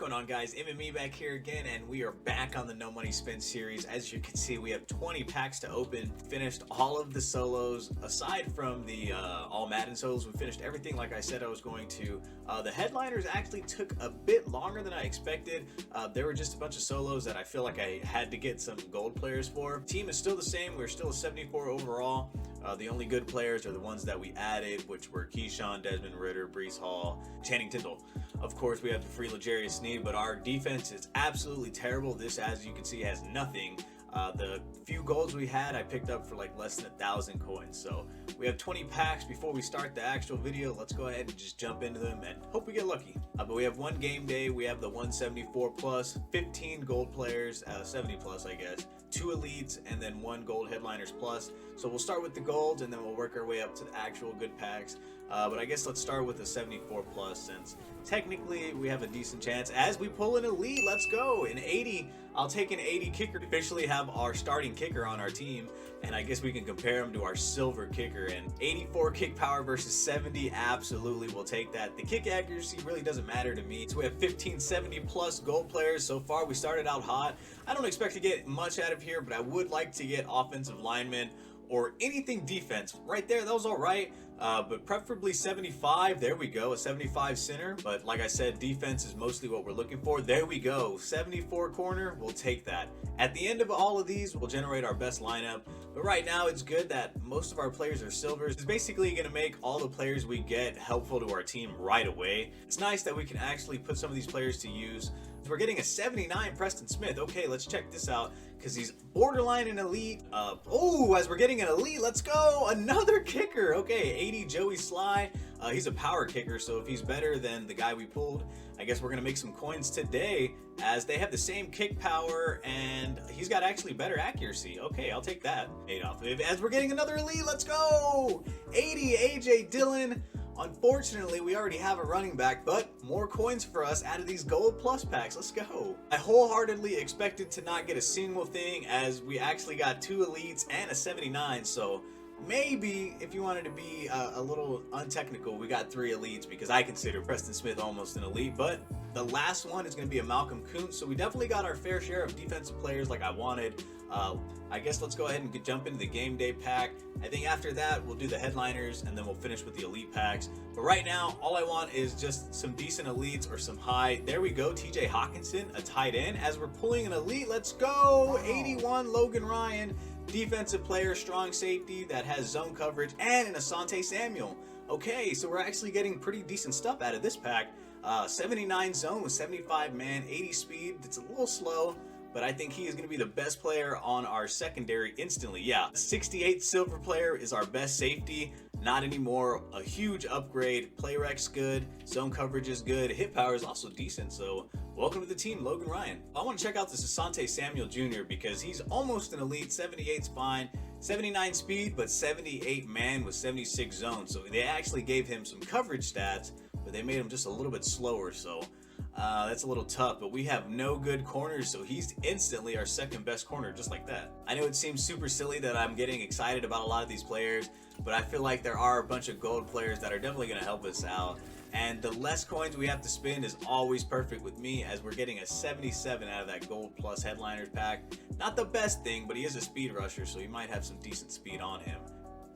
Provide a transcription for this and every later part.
going on, guys? MME back here again, and we are back on the No Money Spend series. As you can see, we have 20 packs to open. Finished all of the solos aside from the all Madden solos. We finished everything like I said I was going to. The headliners actually took a bit longer than I expected. There were just a bunch of solos that I feel like I had to get some gold players for. Team is still the same. We're still a 74 overall. The only good players are the ones that we added, which were Keyshawn, Desmond Ritter, Brees Hall, Channing Tindall. Of course, we have the free L'Jarius Sneed, but our defense is absolutely terrible. This, as you can see, has nothing. The few golds we had, I picked up for like less than 1,000 coins. So we have 20 packs. Before we start the actual video, let's go ahead and just jump into them and hope we get lucky. But we have one game day. We have the 174 plus, 15 gold players, 70 plus, I guess, 2 elites, and then 1 gold headliners plus. So we'll start with the golds and then we'll work our way up to the actual good packs. But I guess let's start with the 74 plus, since technically we have a decent chance as we pull an elite. Let's go. An 80. I'll take an 80 kicker to officially have our starting kicker on our team, and I guess we can compare him to our silver kicker. And 84 kick power versus 70, absolutely will take that. The kick accuracy really doesn't matter to me. So we have 1570 plus gold players so far. We started out hot. I don't expect to get much out of here, but I would like to get offensive linemen or anything defense. Right there, that was all right. But preferably 75. There we go, a 75 center. But like I said, defense is mostly what we're looking for. There we go, 74 corner, we'll take that. At the end of all of these, we'll generate our best lineup. But right now, it's good that most of our players are silvers. It's basically going to make all the players we get helpful to our team right away. It's nice that we can actually put some of these players to use. We're getting a 79 Preston Smith. Okay, let's check this out, because he's borderline an elite. As we're getting an elite, let's go. Another kicker. Okay, 80 Joey Sly. He's a power kicker, so if he's better than the guy we pulled, I guess we're gonna make some coins today, as they have the same kick power and he's got actually better accuracy. Okay, I'll take that. 8 off. As we're getting another elite, let's go. 80 AJ Dillon. Unfortunately, we already have a running back, but more coins for us out of these gold plus packs. Let's go. I wholeheartedly expected to not get a single thing, as we actually got 2 elites and a 79. So maybe if you wanted to be a little untechnical, we got 3 elites, because I consider Preston Smith almost an elite. But the last one is going to be a Malcolm Kuntz. So we definitely got our fair share of defensive players like I wanted. I guess let's go ahead and jump into the game day pack. I think after that we'll do the headliners and then we'll finish with the elite packs. But right now, all I want is just some decent elites or some high. There we go, TJ Hawkinson, a tight end. As we're pulling an elite, let's go. 81 Logan Ryan, defensive player, strong safety that has zone coverage, and an Asante Samuel. Okay, so we're actually getting pretty decent stuff out of this pack. 79 zone with 75 man, 80 speed. It's a little slow, but I think he is going to be the best player on our secondary instantly. Yeah, 68 silver player is our best safety. Not anymore. A huge upgrade. Play rec's good. Zone coverage is good. Hit power is also decent. So welcome to the team, Logan Ryan. I want to check out this Asante Samuel Jr. because he's almost an elite. 78's fine. 79 speed, but 78 man with 76 zone. So they actually gave him some coverage stats, but they made him just a little bit slower. So that's a little tough, but we have no good corners, so he's instantly our second best corner, just like that. I know it seems super silly that I'm getting excited about a lot of these players, but I feel like there are a bunch of gold players that are definitely going to help us out. And the less coins we have to spend is always perfect with me, as we're getting a 77 out of that gold plus headliners pack. Not the best thing, but he is a speed rusher, so he might have some decent speed on him.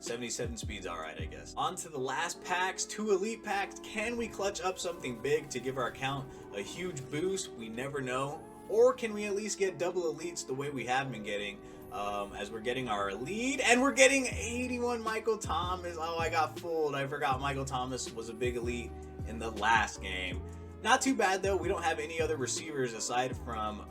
77 speed's alright, I guess. On to the last packs, 2 elite packs. Can we clutch up something big to give our account a huge boost? We never know. Or can we at least get double elites the way we have been getting, as we're getting our elite, and we're getting 81 Michael Thomas. Oh, I got fooled. I forgot Michael Thomas was a big elite in the last game. Not too bad though. We don't have any other receivers aside from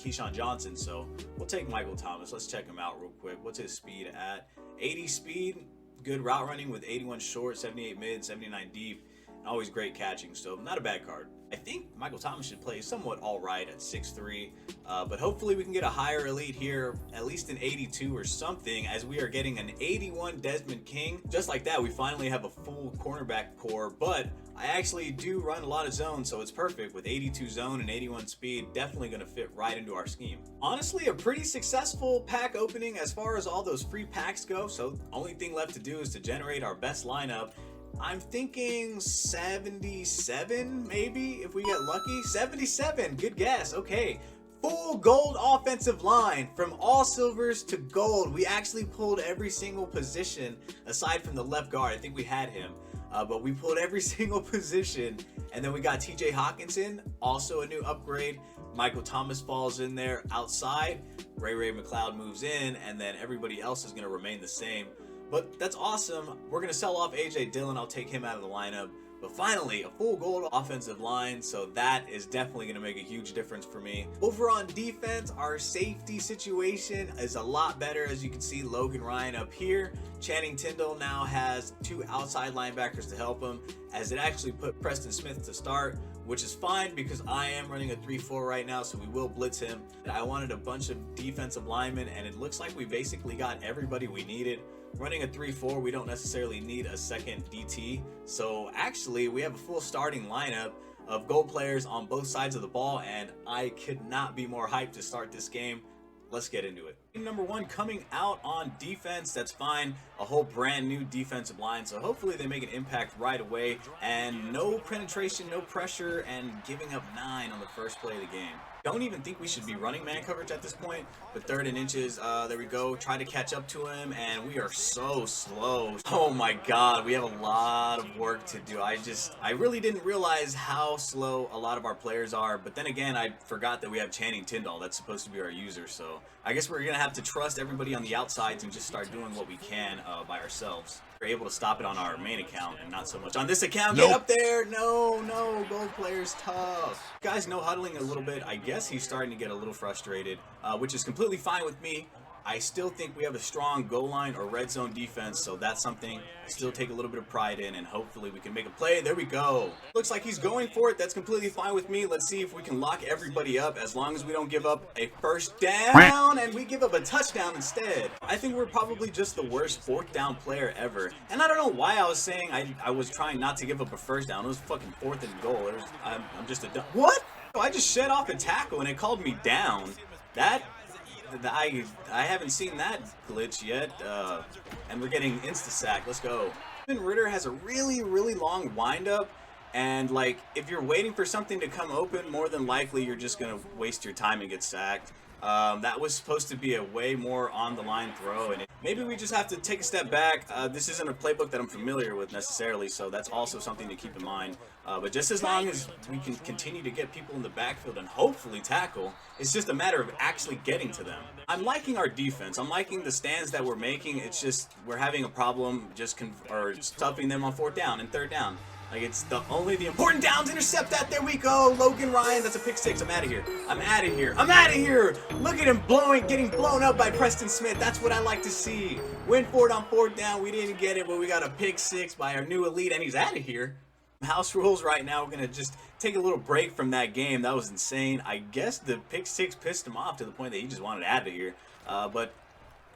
Keyshawn Johnson, so we'll take Michael Thomas. Let's check him out real quick. What's his speed at? 80 speed, good route running with 81 short, 78 mid, 79 deep, and always great catching, so not a bad card. I think Michael Thomas should play somewhat alright at 6'3", but hopefully we can get a higher elite here, at least an 82 or something, as we are getting an 81 Desmond King. Just like that, we finally have a full cornerback core, but I actually do run a lot of zones, so it's perfect with 82 zone and 81 speed. Definitely going to fit right into our scheme. Honestly, a pretty successful pack opening as far as all those free packs go, so the only thing left to do is to generate our best lineup I'm thinking 77, maybe, if we get lucky. 77, good guess. Okay. Full gold offensive line from all silvers to gold. We actually pulled every single position aside from the left guard. I think we had him, but we pulled every single position. And then we got TJ Hawkinson, also a new upgrade. Michael Thomas falls in there outside. Ray McLeod moves in, and then everybody else is going to remain the same. But that's awesome. We're going to sell off AJ Dillon. I'll take him out of the lineup. But finally, a full gold offensive line, so that is definitely going to make a huge difference for me. Over on defense, our safety situation is a lot better. As you can see, Logan Ryan up here. Channing Tindall now has 2 outside linebackers to help him, as it actually put Preston Smith to start, which is fine because I am running a 3-4 right now, so we will blitz him. I wanted a bunch of defensive linemen, and it looks like we basically got everybody we needed. Running a 3-4, we don't necessarily need a second DT. So actually, we have a full starting lineup of gold players on both sides of the ball, and I could not be more hyped to start this game. Let's get into it. Number 1 coming out on defense. That's fine. A whole brand new defensive line. So hopefully they make an impact right away. And no penetration, no pressure, and giving up 9 on the first play of the game. Don't even think we should be running man coverage at this point, but 3rd and inches, there we go. Try to catch up to him, and we are so slow. Oh my god, we have a lot of work to do. I really didn't realize how slow a lot of our players are, but then again, I forgot that we have Channing Tindall. That's supposed to be our user, so I guess we're gonna have to trust everybody on the outsides and just start doing what we can by ourselves. We're able to stop it on our main account and not so much on this account. Nope. Get up there. No, gold player's tough. Guys, no huddling a little bit. I guess he's starting to get a little frustrated, which is completely fine with me. I still think we have a strong goal line or red zone defense, so that's something I still take a little bit of pride in, and hopefully we can make a play. There we go. Looks like he's going for it. That's completely fine with me. Let's see if we can lock everybody up as long as we don't give up a first down and we give up a touchdown instead. I think we're probably just the worst 4th down player ever, and I don't know why I was saying I was trying not to give up a first down. It was fucking 4th and goal. I'm just a dumb. What? I just shed off a tackle and it called me down. I haven't seen that glitch yet, and we're getting insta-sack. Let's go. Ritter has a really long windup, and like if you're waiting for something to come open, more than likely you're just gonna waste your time and get sacked. That was supposed to be a way more on the line throw, and maybe we just have to take a step back. This isn't a playbook that I'm familiar with necessarily, so that's also something to keep in mind. But just as long as we can continue to get people in the backfield and hopefully tackle, it's just a matter of actually getting to them. I'm liking our defense. I'm liking the stands that we're making. It's just we're having a problem just stuffing them on 4th down and 3rd down. Like, it's only the important downs. Intercept that. There we go. Logan Ryan. That's a pick 6. I'm out of here. I'm out of here. I'm out of here. Look at him getting blown up by Preston Smith. That's what I like to see. Went for it on 4th down. We didn't get it, but we got a pick 6 by our new elite, and he's out of here. House rules right now. We're going to just take a little break from that game. That was insane. I guess the pick 6 pissed him off to the point that he just wanted out of here. But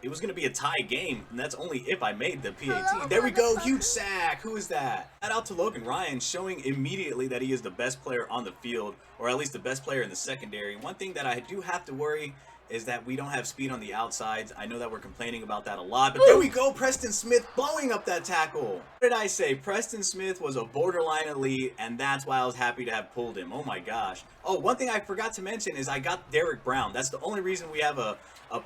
it was going to be a tie game, and that's only if I made the PAT. There we go. Huge sack. Who is that? Shout out to Logan Ryan, showing immediately that he is the best player on the field, or at least the best player in the secondary. One thing that I do have to worry is that we don't have speed on the outsides. I know that we're complaining about that a lot, but there we go. Preston Smith blowing up that tackle. What did I say? Preston Smith was a borderline elite, and that's why I was happy to have pulled him. Oh my gosh. Oh, one thing I forgot to mention is I got Derek Brown. That's the only reason we have a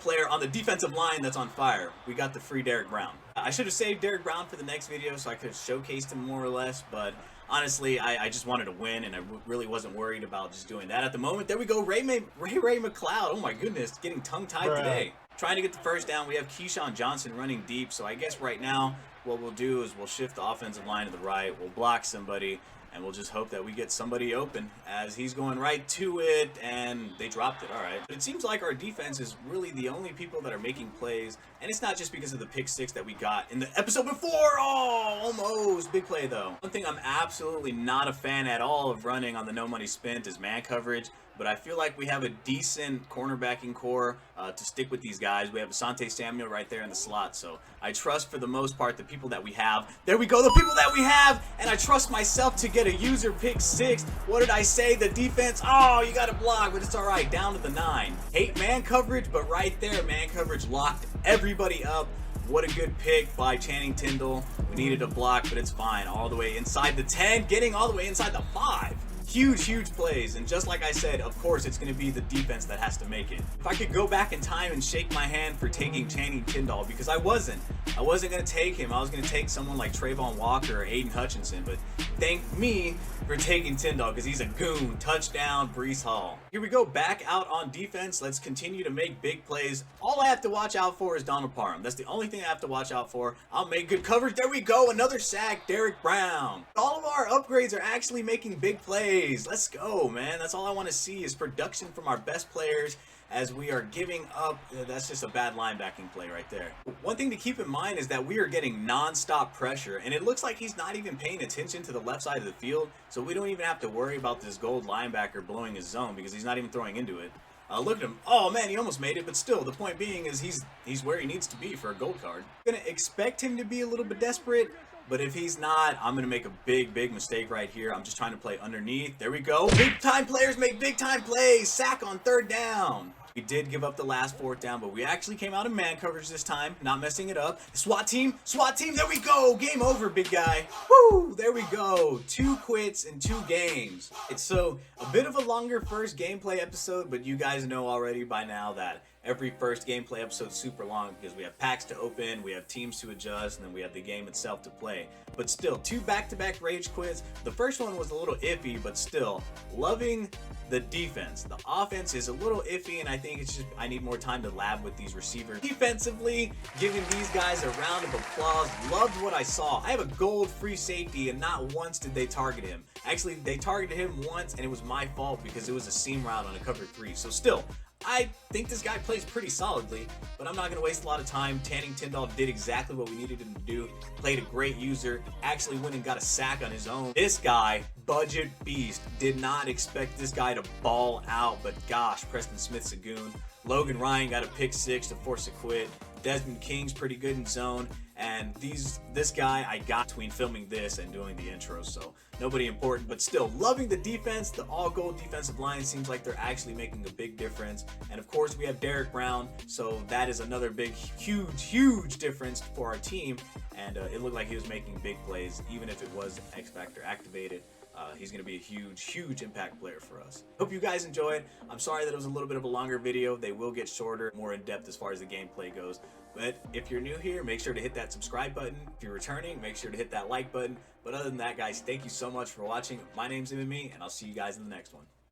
player on the defensive line that's on fire. We got the free Derek Brown. I should have saved Derek Brown for the next video so I could have showcased him more or less, but honestly, I just wanted to win, and I really wasn't worried about just doing that at the moment. There we go. Ray McLeod. Oh my goodness, getting tongue-tied today. Trying to get the first down. We have Keyshawn Johnson running deep, so I guess right now what we'll do is we'll shift the offensive line to the right. We'll block somebody, and we'll just hope that we get somebody open as he's going right to it, and they dropped it. All right. But it seems like our defense is really the only people that are making plays, and it's not just because of the pick 6 that we got in the episode before. Oh, almost. Big play, though. One thing I'm absolutely not a fan at all of running on the no money spent is man coverage, but I feel like we have a decent cornerbacking core to stick with these guys. We have Asante Samuel right there in the slot, so I trust for the most part the people that we have. There we go, the people that we have, and I trust myself to get a user pick 6. What did I say? The defense, oh, you got to block, but it's all right, down to the 9. Hate man coverage, but right there, man coverage locked everybody up. what a good pick by Channing Tindall. We needed a block, but it's fine. All the way inside the 10, getting all the way inside the 5. Huge plays, and just like I said, of course it's going to be the defense that has to make it. If I could go back in time and shake my hand for taking Channing Tindall, because I wasn't going to take him. I was going to take someone like Trayvon Walker or Aiden Hutchinson, but thank me for taking Tindall because he's a goon. Touchdown, Breece Hall. Here we go, back out on defense. Let's continue to make big plays. All I have to watch out for is Donald Parham. That's the only thing I have to watch out for. I'll make good coverage. There we go, another sack, Derrick Brown. All of our upgrades are actually making big plays. Let's go, man. That's all I want to see is production from our best players as we are giving up. That's just a bad linebacking play right there. One thing to keep in mind is that we are getting non-stop pressure, and it looks like he's not even paying attention to the left side of the field, so we don't even have to worry about this gold linebacker blowing his zone because he's not even throwing into it. Look at him. Oh man, he almost made it, but still, the point being is he's where he needs to be for a gold card. I'm gonna expect him to be a little bit desperate, but if he's not, I'm gonna make a big mistake right here. I'm just trying to play underneath. There we go. Big time players make big time plays. Sack on 3rd down. We did give up the last 4th down, but we actually came out in man coverage this time, not messing it up. SWAT team, there we go. Game over, big guy. Woo, there we go. 2 quits in 2 games. It's so a bit of a longer first gameplay episode, but you guys know already by now that every first gameplay episode is super long because we have packs to open, we have teams to adjust, and then we have the game itself to play. But still, 2 back-to-back rage quits. The first one was a little iffy, but still, loving the defense. The offense is a little iffy, and I think it's just I need more time to lab with these receivers. Defensively, giving these guys a round of applause. Loved what I saw. I have a gold free safety, and not once did they target him. Actually, they targeted him once, and it was my fault because it was a seam route on a cover 3. So still, I think this guy plays pretty solidly, but I'm not going to waste a lot of time. Channing Tindall did exactly what we needed him to do. Played a great user. Actually went and got a sack on his own. This guy, budget beast. Did not expect this guy to ball out, but gosh, Preston Smith's a goon. Logan Ryan got a pick 6 to force a quit. Desmond King's pretty good in zone, and this guy I got between filming this and doing the intro, so nobody important, but still loving the defense. The all gold defensive line seems like they're actually making a big difference, and of course we have Derrick Brown, so that is another big huge difference for our team, and it looked like he was making big plays even if it was X Factor activated. He's going to be a huge impact player for us. Hope you guys enjoyed. I'm sorry that it was a little bit of a longer video. They will get shorter, more in depth as far as the gameplay goes. But if you're new here, make sure to hit that subscribe button. If you're returning, make sure to hit that like button. But other than that, guys, thank you so much for watching. My name's NMS, and I'll see you guys in the next one.